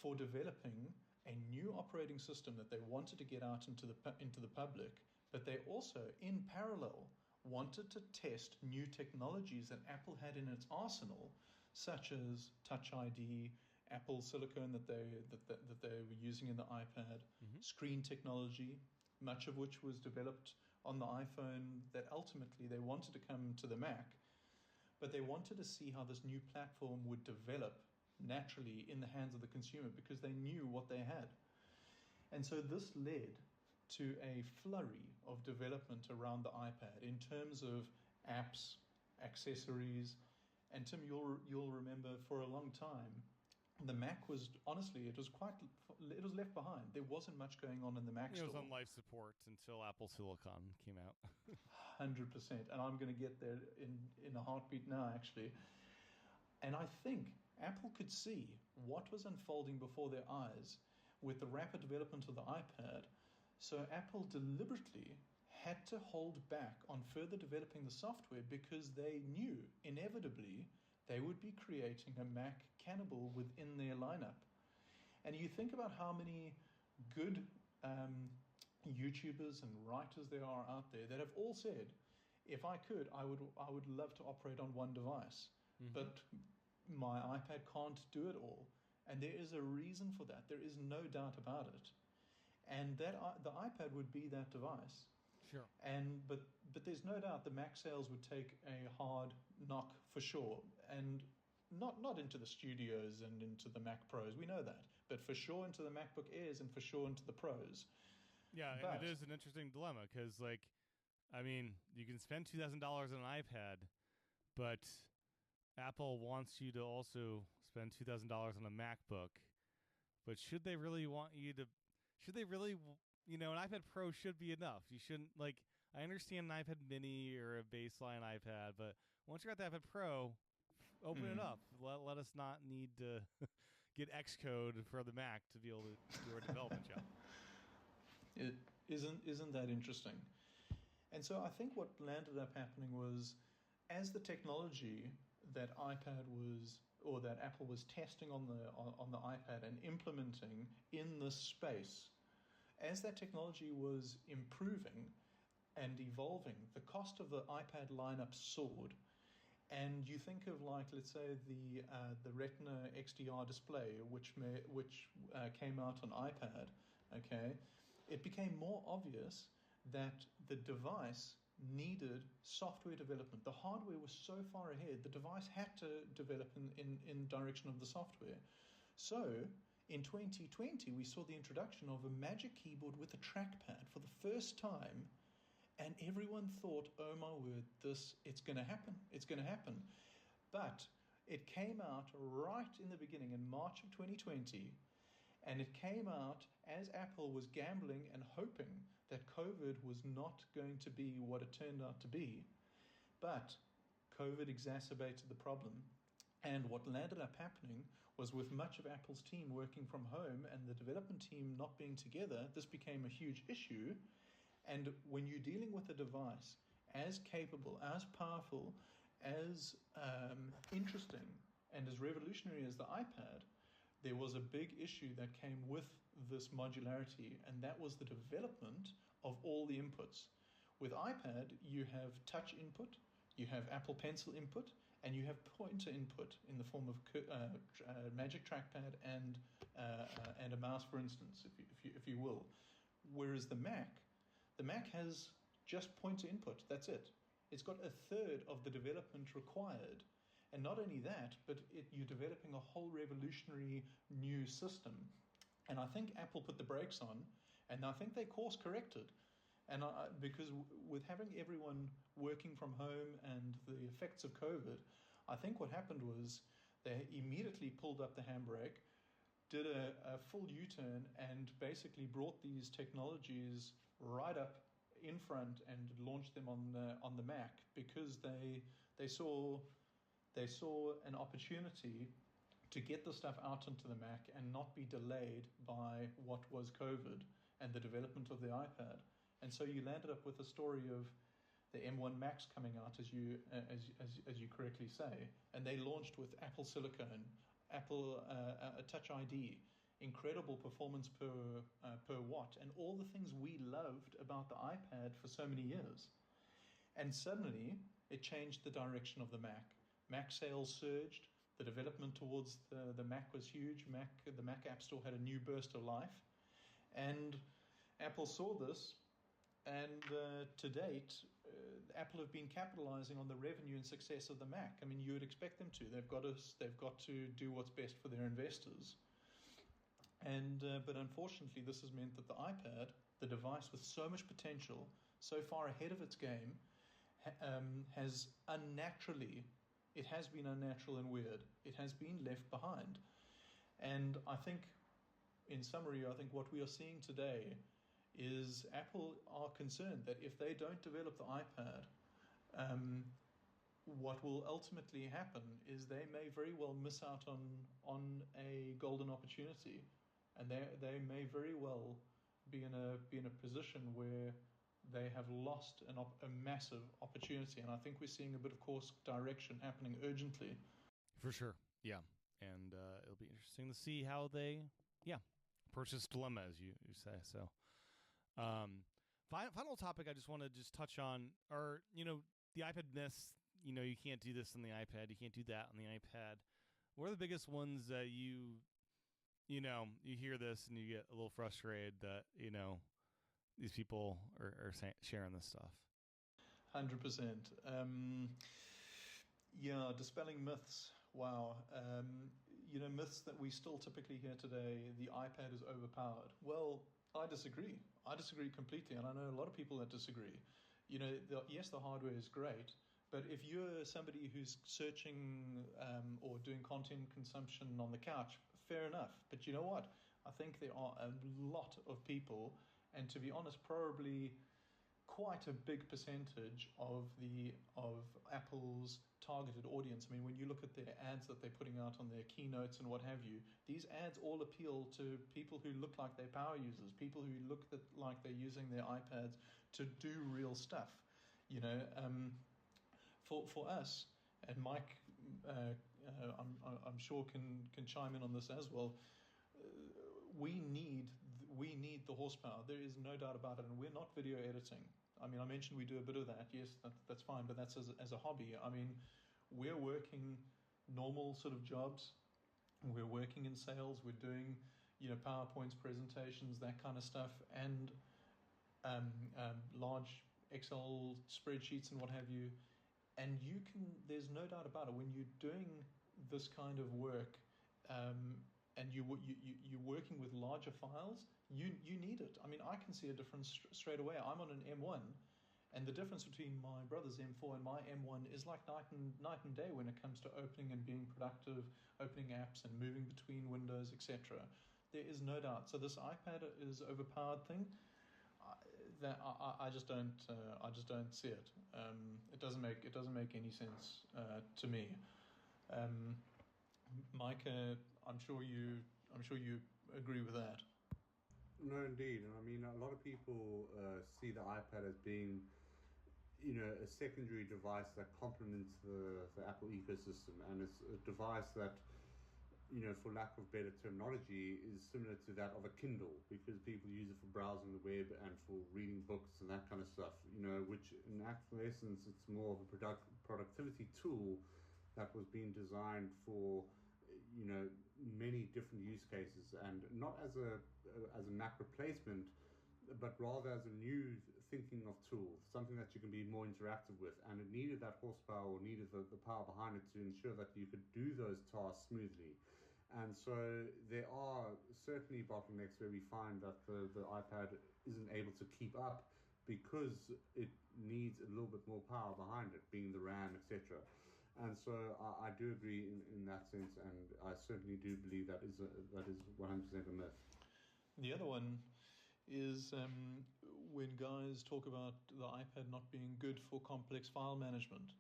for developing a new operating system that they wanted to get out into the public, but they also, in parallel, wanted to test new technologies that Apple had in its arsenal, such as Touch ID, Apple Silicon that they were using in the iPad, screen technology, much of which was developed on the iPhone, that ultimately they wanted to come to the Mac, but they wanted to see how this new platform would develop naturally in the hands of the consumer, because they knew what they had. And so this led to a flurry of development around the iPad in terms of apps, accessories. And Tim, you'll remember for a long time, the Mac was, honestly, it was left behind. There wasn't much going on in the Mac store. It was on life support until Apple Silicon came out. 100%. And I'm going to get there in a heartbeat now, actually. And I think Apple could see what was unfolding before their eyes with the rapid development of the iPad. So Apple deliberately had to hold back on further developing the software, because they knew inevitably they would be creating a Mac cannibal within their lineup. And you think about how many good YouTubers and writers there are out there that have all said, if I could, I would love to operate on one device, but my iPad can't do it all. And there is a reason for that. There is no doubt about it. And the iPad would be that device. Sure. But there's no doubt the Mac sales would take a hard knock for sure, and not into the studios and into the Mac Pros. We know that, but for sure into the MacBook Airs and for sure into the Pros. Yeah, and it is an interesting dilemma, because, you can spend $2,000 on an iPad, but Apple wants you to also spend $2,000 on a MacBook. But should they really want you to? Should they really? An iPad Pro should be enough. You shouldn't, I understand an iPad Mini or a baseline iPad, but once you're at the iPad Pro, open it up. Let us not need to get Xcode for the Mac to be able to do our development job. It isn't that interesting? And so I think what landed up happening was, as the technology that Apple was testing on the iPad and implementing in this space, as that technology was improving and evolving, the cost of the iPad lineup soared. And you think of, let's say, the Retina XDR display, which came out on iPad. Okay, it became more obvious that the device needed software development. The hardware was so far ahead, the device had to develop in direction of the software. So in 2020, we saw the introduction of a Magic Keyboard with a trackpad for the first time, and everyone thought, oh my word, it's going to happen. It's going to happen. But it came out right in the beginning in March of 2020, and it came out as Apple was gambling and hoping that COVID was not going to be what it turned out to be. But COVID exacerbated the problem. And what landed up happening was, with much of Apple's team working from home and the development team not being together, this became a huge issue. And when you're dealing with a device as capable, as powerful, as interesting, and as revolutionary as the iPad, there was a big issue that came with this modularity, and that was the development of all the inputs. With iPad, you have touch input, you have Apple Pencil input, and you have pointer input in the form of Magic Trackpad and a mouse, for instance, if you will. Whereas the Mac has just pointer input. That's it. It's got a third of the development required. And not only that, but you're developing a whole revolutionary new system. And I think Apple put the brakes on, and I think they course corrected. And because with having everyone working from home and the effects of COVID, I think what happened was they immediately pulled up the handbrake, did a full U-turn, and basically brought these technologies right up in front and launched them on the Mac, because they saw an opportunity to get the stuff out into the Mac and not be delayed by what was COVID and the development of the iPad. And so you landed up with a story of the M1 Max coming out, as you correctly say, and they launched with Apple Silicon, Apple Touch ID, incredible performance per watt, and all the things we loved about the iPad for so many years. And suddenly, it changed the direction of the Mac. Mac sales surged. The development towards the Mac was huge. The Mac App Store had a new burst of life. And Apple saw this, and to date, Apple have been capitalizing on the revenue and success of the Mac. I mean, you would expect them to. They've got to do what's best for their investors. And but unfortunately, this has meant that the iPad, the device with so much potential, so far ahead of its game, has been unnatural and weird. It has been left behind. And I think, in summary, what we are seeing today is Apple are concerned that if they don't develop the iPad, what will ultimately happen is they may very well miss out on a golden opportunity, and they may very well be in a position where they have lost a massive opportunity. And I think we're seeing a bit of course direction happening urgently. For sure, yeah. And it'll be interesting to see how they, approach this dilemma, as you say. So, final topic I just want to touch on are, the iPad myths. You can't do this on the iPad. You can't do that on the iPad. What are the biggest ones that you hear this and you get a little frustrated that, these people are sharing this stuff? 100%. Dispelling myths. Wow. Myths that we still typically hear today, the iPad is overpowered. Well, I disagree. I disagree completely, and I know a lot of people that disagree. Yes, the hardware is great, but if you're somebody who's searching or doing content consumption on the couch, fair enough. But you know what? I think there are a lot of people, and to be honest, probably quite a big percentage of Apple's targeted audience. I mean, when you look at their ads that they're putting out on their keynotes and what have you, these ads all appeal to people who look like they're power users, people who look like they're using their iPads to do real stuff. For us, and Mike, I'm sure can chime in on this as well. We need the horsepower. There is no doubt about it, and we're not video editing. I mean, I mentioned we do a bit of that. Yes, that's fine, but that's as a hobby. I mean, we're working normal sort of jobs. We're working in sales. We're doing, PowerPoints, presentations, that kind of stuff, and large Excel spreadsheets and what have you. And there's no doubt about it, when you're doing this kind of work, and you're working with larger files, you need it. I mean, I can see a difference straight away. I'm on an M1, and the difference between my brother's M4 and my M1 is like night and day when it comes to opening and being productive, opening apps and moving between windows, etc. There is no doubt. So this iPad is overpowered thing, I just don't see it. It doesn't make any sense to me. Mike, I'm sure you agree with that. No, indeed. And I mean, a lot of people see the iPad as being, a secondary device that complements the Apple ecosystem, and it's a device that, for lack of better terminology, is similar to that of a Kindle, because people use it for browsing the web and for reading books and that kind of stuff, which in actual essence, it's more of a productivity tool that was being designed for, many different use cases, and not as a Mac replacement, but rather as a new thinking of tools, something that you can be more interactive with. And it needed that horsepower, or needed the power behind it to ensure that you could do those tasks smoothly. And so there are certainly bottlenecks where we find that the iPad isn't able to keep up because it needs a little bit more power behind it, being the RAM, etc. And so I do agree in that sense, and I certainly do believe that is 100% a myth. The other one is when guys talk about the iPad not being good for complex file management.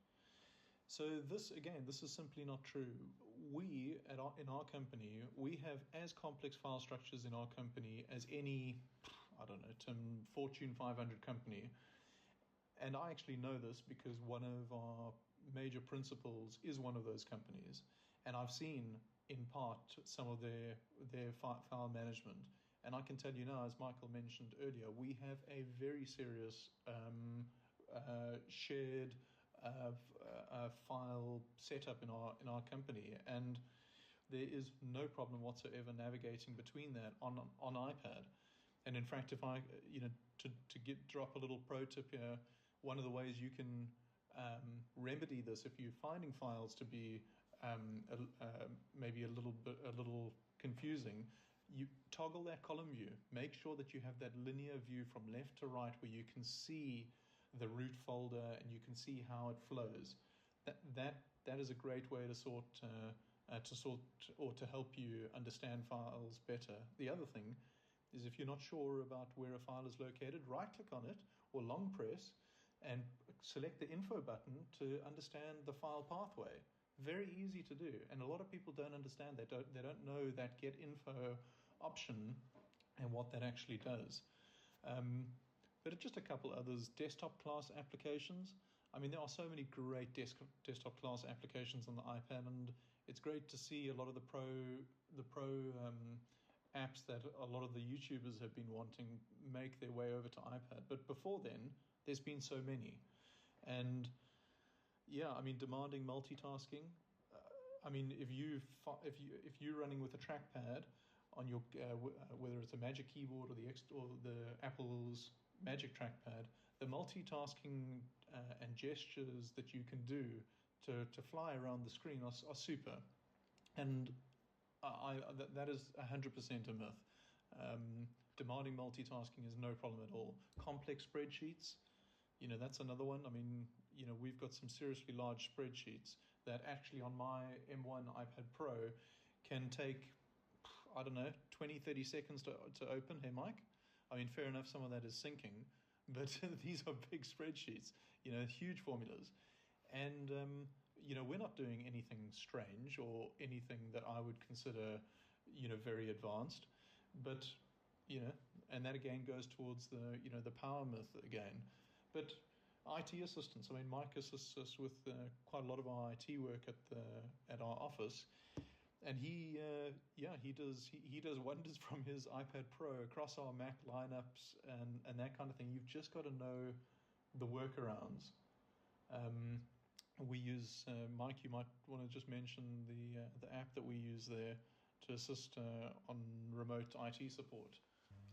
So this is simply not true. We in our company, we have as complex file structures in our company as any, I don't know, Fortune 500 company. And I actually know this because one of our major principals is one of those companies, and I've seen in part some of their file management. And I can tell you now, as Michael mentioned earlier, we have a very serious shared file setup in our company, and there is no problem whatsoever navigating between that on iPad. And in fact, if I to drop a little pro tip here, one of the ways you can remedy this, if you're finding files to be maybe a little confusing, you toggle that column view. Make sure that you have that linear view from left to right, where you can see the root folder and you can see how it flows. That is a great way to sort or to help you understand files better. The other thing is, if you're not sure about where a file is located, right-click on it or long press and select the info button to understand the file pathway. Very easy to do, and a lot of people don't understand that. They don't know that get info option and what that actually does. But just a couple others. Desktop class applications. I mean, there are so many great desktop class applications on the iPad, and it's great to see a lot of the pro apps that a lot of the YouTubers have been wanting make their way over to iPad. But before then, there's been so many, and yeah, I mean, demanding multitasking. I mean, if you're running with a trackpad on your whether it's a Magic Keyboard or the Apple's Magic Trackpad, the multitasking and gestures that you can do to fly around the screen are super, and that is 100% a myth. Demanding multitasking is no problem at all. Complex spreadsheets, that's another one. I mean, we've got some seriously large spreadsheets that actually on my M1 iPad Pro can take, I don't know, 20, 30 seconds to open. Hey, Mike? I mean, fair enough, some of that is syncing, but these are big spreadsheets, huge formulas. And, we're not doing anything strange or anything that I would consider, very advanced. But, and that again goes towards the power myth again. But IT assistants, I mean, Mike assists us with quite a lot of our IT work at our office. And he does wonders from his iPad Pro across our Mac lineups and that kind of thing. You've just got to know the workarounds. We use Mike. You might want to just mention the app that we use there to assist on remote IT support.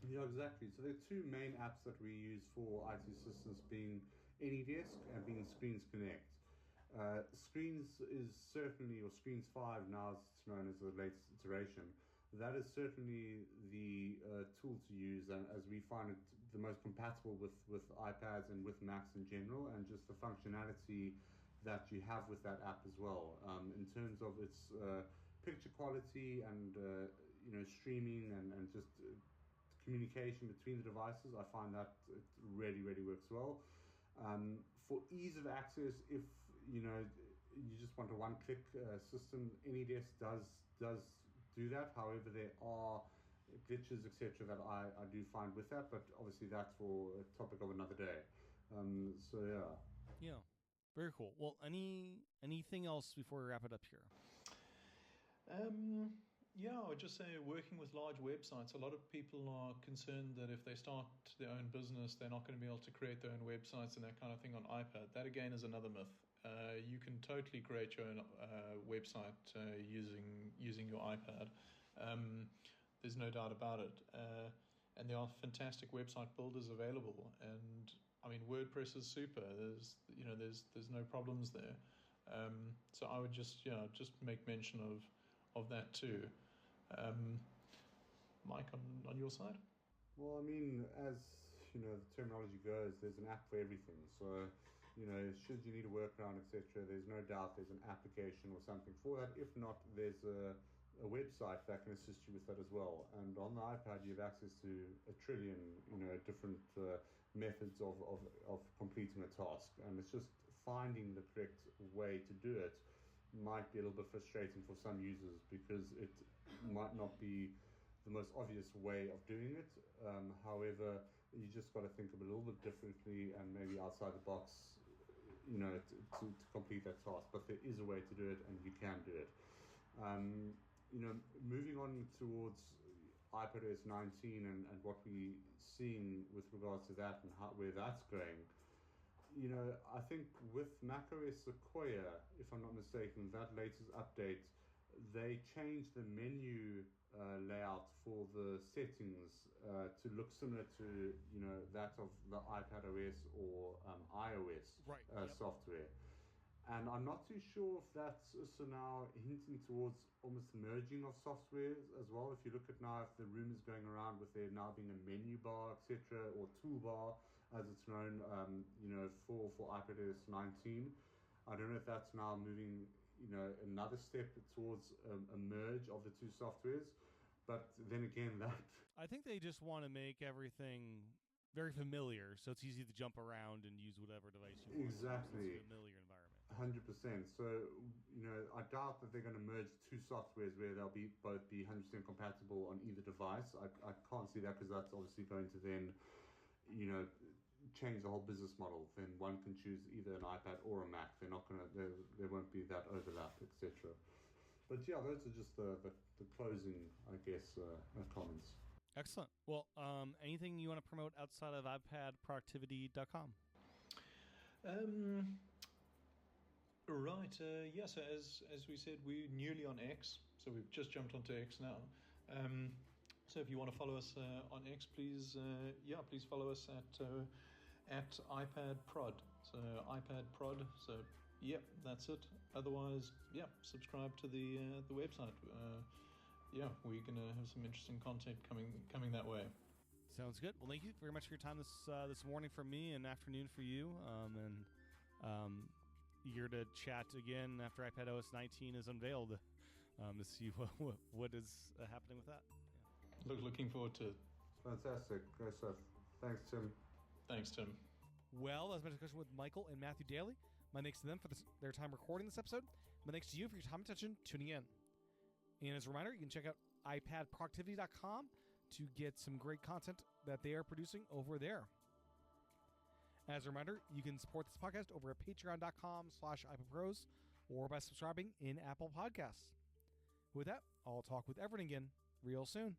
Yeah, exactly. So there are two main apps that we use for IT assistance, being AnyDesk and being Screens Connect. Screens is certainly, or Screens 5 now as it's known as the latest iteration, that is certainly the tool to use, and as we find it the most compatible with iPads and with Macs in general, and just the functionality that you have with that app as well, in terms of its picture quality and streaming and just communication between the devices, I find that it really, really works well. For ease of access, if you just want a one-click system, AnyDesk does do that. However, there are glitches, etc., that I do find with that, but obviously that's for a topic of another day. So yeah. Yeah, very cool. Well, anything else before we wrap it up here? Yeah, I would just say working with large websites, a lot of people are concerned that if they start their own business, they're not going to be able to create their own websites and that kind of thing on iPad. That again is another myth. You can totally create your own website using your iPad. There's no doubt about it. And there are fantastic website builders available. And I mean, WordPress is super. There's no problems there. So I would just make mention of that too. Mike, on your side? Well, I mean, as the terminology goes, there's an app for everything. So, should you need a workaround, etc., there's no doubt there's an application or something for that. If not, there's a website that can assist you with that as well. And on the iPad, you have access to a trillion, different methods of completing a task. And it's just finding the correct way to do it might be a little bit frustrating for some users because it might not be the most obvious way of doing it. However, you just got to think of it a little bit differently and maybe outside the box, to complete that task. But there is a way to do it, and you can do it. Moving on towards iPadOS 19 and what we're seeing with regards to that and where that's going. I think with macOS Sequoia, if I'm not mistaken, that latest update, they changed the menu layout for the settings to look similar to that of the iPadOS or iOS software. And I'm not too sure if that's also now hinting towards almost merging of softwares as well. If you look at now, if the rumors going around with there now being a menu bar, etc., or toolbar, as it's known, for iPadOS 19. I don't know if that's now moving, another step towards a merge of the two softwares. But then again, that... I think they just want to make everything very familiar, so it's easy to jump around and use whatever device you want. Exactly. It's a familiar environment. 100%. So, I doubt that they're going to merge two softwares where they'll both be 100% compatible on either device. I can't see that because that's obviously going to then, change the whole business model. Then one can choose either an iPad or a Mac. They're not going to, there won't be that overlap, etc. But yeah, those are just the closing, I guess, comments. Excellent. Well, anything you want to promote outside of iPadProductivity.com? Right. Yeah. So as we said, we're newly on X. So we've just jumped onto X now. So if you want to follow us on X, please follow us at iPadProd. So iPadProd. So yep, that's it. Otherwise, subscribe to the website. We're gonna have some interesting content coming that way. Sounds good. Well, thank you very much for your time this morning from me and afternoon for you. Eager to chat again after iPadOS 19 is unveiled to see what is happening with that. Yeah. Looking forward to it. Fantastic. Great stuff. Thanks, Tim. Thanks, Tim. Well, that's my discussion with Michael and Matthew Daley. My thanks to them for their time recording this episode. My thanks to you for your time and attention tuning in. And as a reminder, you can check out iPadProductivity.com to get some great content that they are producing over there. As a reminder, you can support this podcast over at patreon.com/iPadPros or by subscribing in Apple Podcasts. With that, I'll talk with everyone again real soon.